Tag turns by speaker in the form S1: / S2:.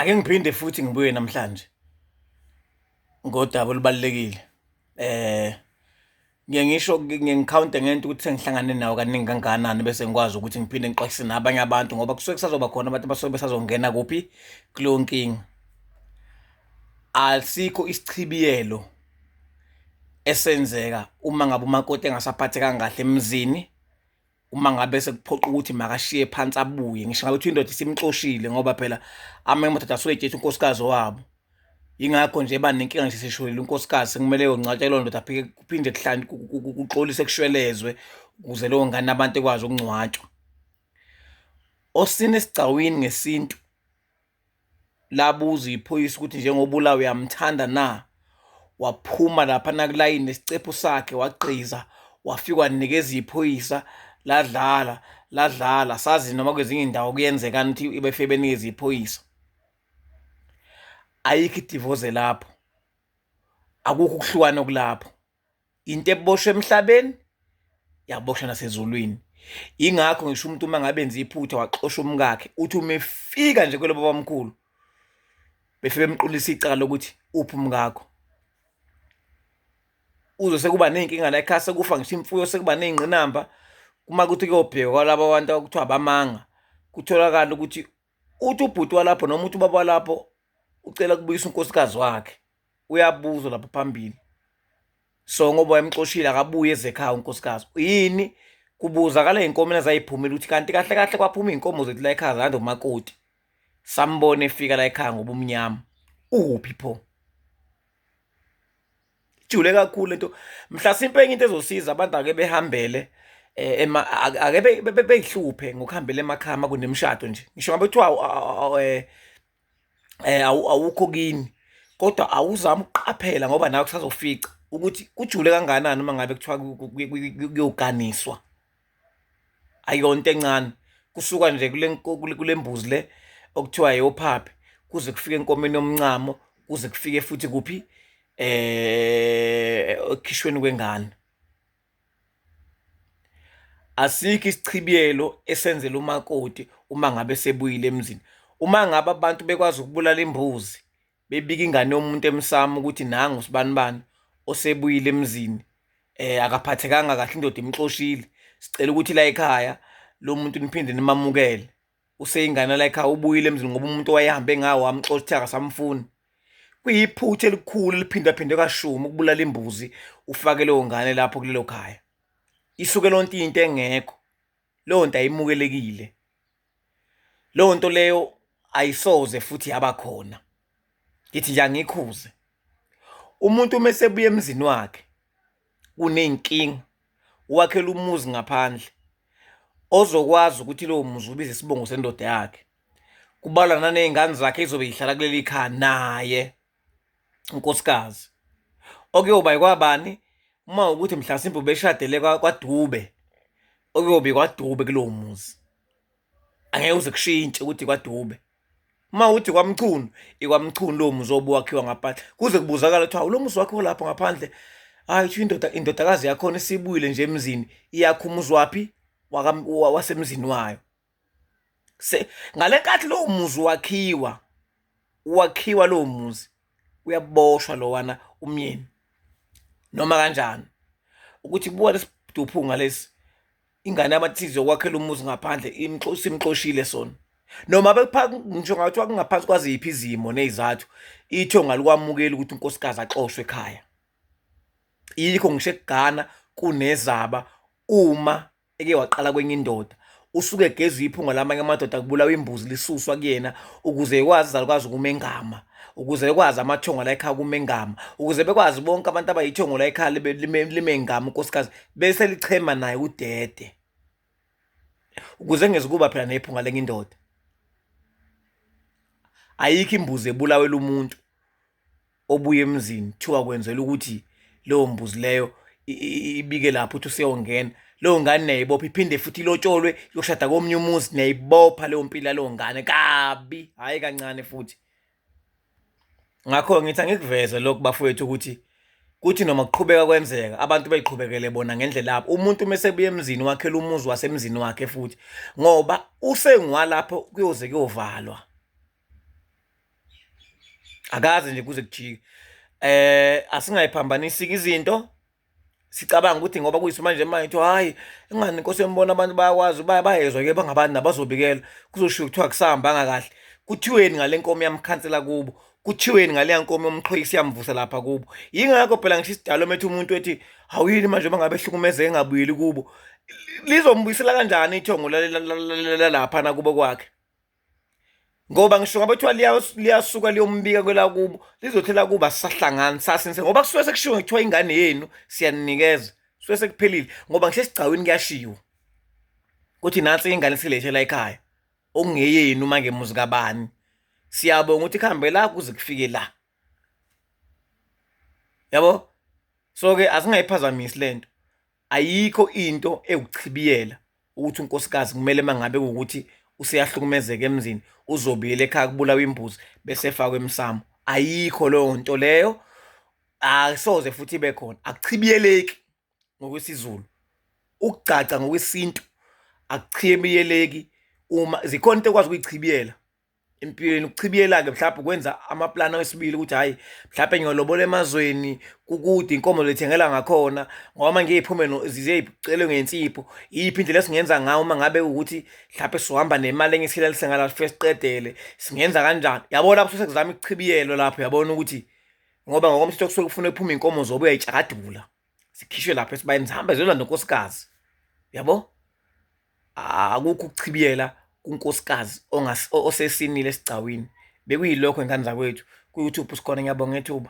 S1: Ake ngiphinde futhi ngibuye namhlanje ngodaba olubalulekile. Eh ngiye ngikhawunte ngento ukuthi sengihlangane nawo kaningi kangakanani bese ngikwazi ukuthi ngiphinde ngixoxise nabanye abantu ngoba kusuke kusazoba khona abantu abasuke besazongena kuphi kuleyo nkinga. Asikho isichibiyelo esenzeka uma ngabe umakoti engasaphathekanga kahle emzini, uma ngabe sekuphoqa ukuthi makashiye phansi abuye. Ngisho ngabe kuthiwa indoda isimxoshile ngoba phela amanye amadoda asuke etshela unkosikazi wabo. Yingakho nje eba nenkinga nje seshonile unkosikazi sekumele yongcwatshwa leyo ndoda kuphinde kuxolise kushwelezwe ukuze leyo ngane abantu ekwazi ukungcwatshwa. Osini esigcawini ngesintu labuza iphoyisa ukuthi njengoba ulawa uyamthanda na, waphuma laphana kulayini nesicephu sakhe wagqiza wafika wanikeza iphoyisa ladlala sazi noma kwezinye indawo kuyenzeka ukuthi befe benikeza iphoyisa. Ayikho idivoze lapho, akukho ukuhlukana kulapho. Into eboshwe emhlabeni yaboshwa nasezulwini. Ingakho ngisho umuntu uma ngabe enza iphutha waxosha umkakhe uthi uma efika nje kwelo babamkhulu befike bemqulisa icala lokuthi uphi umkakho. Uze sekuba nenkinga la ekhaya sekufa ngisho imfuyo sekuba nezingqinamba uma kuthi kuyobhekwa kwalabo bantu okuthiwa abamanga kutholakala ukuthi uthi ubhuti walapho noma uthi ubaba walapho ucela kubuyisa unkosikazi wakhe, uyabuzwa lapha phambili. So ngoba wayemxoshile akabuye ezekhaya unkosikazi yini kubuzakala inkomo ezayiphumela ukuthi kanti kahle kahle kwaphuma inkomo zethu la ekhaya zande umakoti sambone efika la ekhaya ngoba umnyama uphi pho. Jule kakhulu lento mhlasimpe into ezosiza abantu ake behambele ake beyihluphe ngokuhambela emakhaya kunemishado nje ngisho ngabe kuthiwa awukho kini kodwa awuzama ukuqaphela ngoba nawe kusazofica ukuthi kujule kangakanani uma ngabe kuthiwa kuyoganiswa. Ayonto encane kusuka nje kule mbuzi le okuthiwa yophaphe kuze kufike enkomeni yomncamo kuze kufike futhi kuphi ekhishweni kwengane. Asikho isichibiyelo esenzela umakoti uma ngabe sebuyile emzini. Uma ngabe abantu bekwazi ukubulala imbuzi bebika ingane yomuntu emsamo ukuthi nangu usibani bani osebuyile emzini akaphathekanga kahle indoda imxoshile sicela ukuthi la ekhaya lo muntu niphinde nimamukele useyingane la ekhaya ubuyile emzini ngoba umuntu owayehambe ngawo wamxosha ukuthi akasamfuni. Kuyiphutha elikhulu liphinda phinde kashuma ukubulala imbuzi ufake leyo ngane lapho kulelo khaya. Isuke lonto into engekho, leyo nto ayimukelekile, leyo nto leyo ayisoze futhi yaba khona. Ngithi nje angikhuze umuntu uma esebuya emzini wakhe kuney'nkinga wakhela umuzi ngaphandle ozokwazi ukuthi lowo muzi ubize isibongo sendoda yakhe, kubalwa naney'ngane zakhe ezobe yihlala kuleli khaya naye unkosikazi okuyoba kwabani uma ukuthi mhlasimpe ubeshadele kwaDube okuyobe kwaDube kulowo muzi angeke uze kushintshe ukuthi kwaDube. Uma uthi kwaMchunu ikwamchunu lowo muzi obuwakhiwa ngaphandle kuze kubuzakala ukuthi lo muzi wakho lapho ngaphandle hayi uthi indodakazi yakhona esibuyile nje emzini iyakho umuzi waphi wasemzini wayo. Ngale nkathi lowo muzi wakhiwa lowo muzi uyaboshwa lowana umyeni noma kanjani ukuthi kubuka lesiduphunga lesi ingane amathize okwakhela umuzi ngaphandle imxoshile sona noma ngisho ngathiwa kungaphansi kwaziphi izimo nezathu itho ngalikwamukela ukuthi unkosikazi axoshwe ekhaya. Yikho ngisho ekugana kunezaba uma eke waqala kwenye indoda usuke egezwe iphunga lamanye amadoda kubulawa imbuzi lisuswa kuyena ukuze ekwazi izalukwazi ukumengama, ukuze ekwazi amathongo la ekhaya kumengama, ukuze bekwazi bonke abantu abayithongo la ekhaya limengama unkosikazi bese lichema naye udede ukuze ngezikuba phela nephunga lenye indoda. Ayikho imbuzi ebulawela umuntu obuye emzini thiwa kwenzela ukuthi leyo mbuzi leyo ibike lapho uthi useyongena leyo ngane nayibopha iphinde futhi ilotsholwe yoshada komnye umuzi nayibopha leyo mpilo leyo ngane kabi hayi kancane futhi. Ngakho ngithi angikuveze lokho bafowethu ukuthi kuthi noma kuqhubeka kwenzeka abantu beyiqhubekele bona ngendlela yabo. Umuntu mesebuya emzini wakhela umuzi wasemzini wakhe futhi ngoba usengwalapho kuyoze kuyovalwa. akaze nje kuze kujike. Asingayiphambanisi izinto sicabanga ukuthi ngoba kuyisimanje manje kuthiwa hayi ingani inkosi embona abantu bayakwazi bayezwa-ke bangabantu nabazobikela kuzoshiwo kuthiwa kusahambanga kahle. Kuthiweni ngale nkomo yamkhansela kubo, kuthiweni ngaleya nkomo yomxhwisi yamvusa lapha kubo. Yingakho phela ngisho isidalo methu umuntu ethi hawuyini manje uma ngabe ehlukumezeke engabuyeli kubo, lizombuyisela kanjani ithongo laphana kubo kwakhe? Ngoba ngisho ngabe kuthiwa liyasuka liyombika kwela kubo, lizothela kuba asisahlangani sasinse ngoba kusuke sekushiwo kuthiwa ingane yenu siyaninikeza, suke sekuphelile ngoba ngisho esigcawini kuyashiwo ukuthi nansi ingane silethela ekhaya okungeyenu uma ngemuzi kabani. Siyabonga ukuthi kuhambe la kuze kufike la, yabo. So-ke asingayiphazamisi lento. Ayikho into ewuchibiyela ukuthi unkosikazi kumele mangabe ukuthi useyahlukumezeka emzini uzobuyela ekhaya kubulawa imbuzi bese efakwe emsamo. Ayikho leyo nto leyo, asoze futhi ibe khona. Akuchibiyeleki ngokwesiZulu, ukucaca ngokwesintu akuchibiyeleki. Uma zikhona into ekwazi ukuyichibiyela empilweni, ukuchibiyela-ke mhlawumbe ukwenza amaplani wesibili ukuthi hhayi mhlawumbe ngiyolobola emazweni kukude inkomo zithengela ngakhona ngoba uma ngiyiphume ziyey'celwe ngensipho. Iyiphi indlela esingenza ngayo uma ngabe ukuthi mhlawumbe sizohamba nemali engisilalise ngala sifike siqedele, singenza kanjani? Yabo lapho suke sekuzama ichibiyelo lapho, yabona ukuthi ngoba ngokomthetho kusuke kufuna iphume iy'nkomo zobe uyayitshakadula zikhishwe lapho esibayeni zihambe ziyolwa nonkosikazi, yabo. Akukho ukuchibiyela kunkosikazi osesinile esigcawini. Bekuyilokho ingane zakwethu. Ku-YouTube sikhona, ngiyabonga ngethuba.